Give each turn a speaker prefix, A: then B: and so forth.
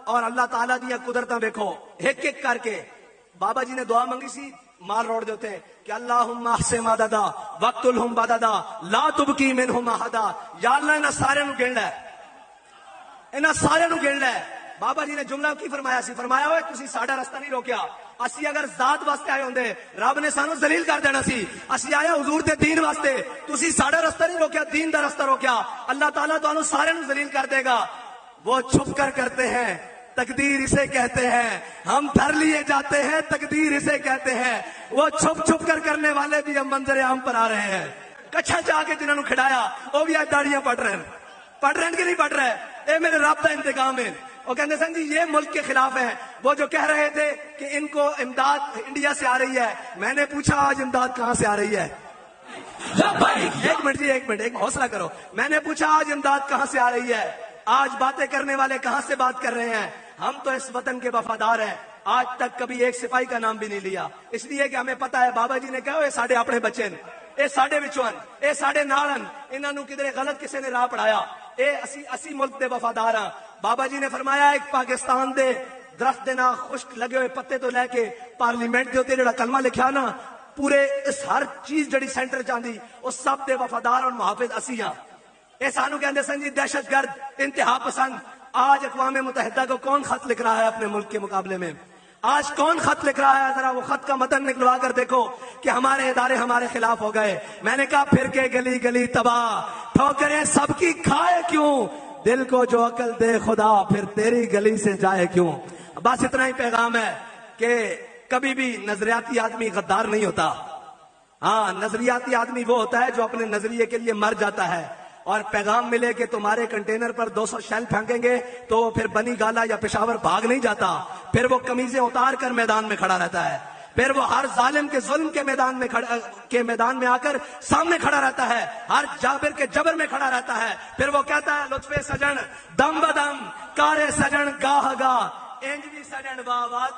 A: اور اللہ تعالیٰ دیا قدرتاں دیکھو ایک ایک کر کے. بابا جی نے دعا منگی سی مال روڑ دیتے کہ اللہم احسن مددا وقتلہم بددا لا تبکی منہم احدا. یا اللہ انہاں سارے نو گن لے, انہاں سارے نو گن لے. بابا جی نے جملہ کی فرمایا سی, فرمایا ہوئے تسی ساڈا رستہ نہیں روکیا, اسی اگر ذات واسطے آئے ہوندے رب نے سانو ذلیل کر دینا سی. اسی آیا حضور دے دین واسطے, تسی ساڈا رستہ نہیں روکیا, دین دا رستہ روکیا. اللہ تعالیٰ تانوں سارے نو ذلیل کر دے گا. وہ چھپ کر کرتے ہیں تقدیر اسے کہتے ہیں, ہم دھر لیے جاتے ہیں تقدیر اسے کہتے ہیں. وہ چھپ چھپ کر کرنے والے بھی ہم منظر عام پر آ رہے ہیں. کچھا چاہ کے جنہوں نے کھڑایا وہ بھی آج داڑیاں پڑھ رہے ہیں کہ نہیں پڑھ رہے. اے میرے رب دا انتقام ہے. وہ کہتے ہیں جی یہ ملک کے خلاف ہے. وہ جو کہہ رہے تھے کہ ان کو امداد انڈیا سے آ رہی ہے, میں نے پوچھا آج امداد کہاں سے آ رہی ہے؟ ایک منٹ جی, ایک منٹ, ایک حوصلہ کرو. میں نے پوچھا آج امداد کہاں سے آ رہی ہے؟ آج باتیں کرنے والے کہاں سے بات کر رہے ہیں؟ ہم تو اس وطن کے وفادار ہیں, آج تک کبھی ایک سپاہی کا نام بھی نہیں لیا, اس لیے کہ ہمیں پتا ہے بابا جی نے کہا یہ ساڈے اپنے بچے نے, اے ساڈے وچوں, اے ساڈے نالن, انہاں نو کدھر غلط کسے نے راہ پڑھایا. اے اسی ملک دے وفادار ہاں. بابا جی نے فرمایا ایک پاکستان دے درخت دے نا خشک لگے ہوئے پتے تو لے کے پارلیمنٹ دے اوتے جڑا کلمہ لکھیا نا, پورے اس ہر چیز جڑی سینٹر چاندی اس سب دے وفادار اور محافظ اسی ہاں. اے سانو کہندے سن جی دہشت گرد, انتہا پسند. آج اقوام متحدہ کو کون خط لکھ رہا ہے اپنے ملک کے مقابلے میں؟ آج کون خط لکھ رہا ہے؟ ذرا وہ خط کا متن نکلوا کر دیکھو کہ ہمارے ادارے ہمارے خلاف ہو گئے. میں نے کہا پھر کے گلی گلی تباہ, ٹھوکریں سب کی کھائے کیوں, دل کو جو عقل دے خدا پھر تیری گلی سے جائے کیوں. بس اتنا ہی پیغام ہے کہ کبھی بھی نظریاتی آدمی غدار نہیں ہوتا. ہاں, نظریاتی آدمی وہ ہوتا ہے جو اپنے نظریے کے لیے مر جاتا ہے. اور پیغام ملے کہ تمہارے کنٹینر پر 200 شیل پھینکیں گے تو پھر بنی گالا یا پشاور بھاگ نہیں جاتا, پھر وہ قمیضیں اتار کر میدان میں کھڑا رہتا ہے. پھر وہ ہر ظالم کے ظلم کے میدان میں آ کر سامنے کھڑا رہتا ہے, ہر جابر کے جبر میں کھڑا رہتا ہے. پھر وہ کہتا ہے لطف سجن دم بدم کارے سجن گاہ گاہ, انج بھی سجن واہ واہ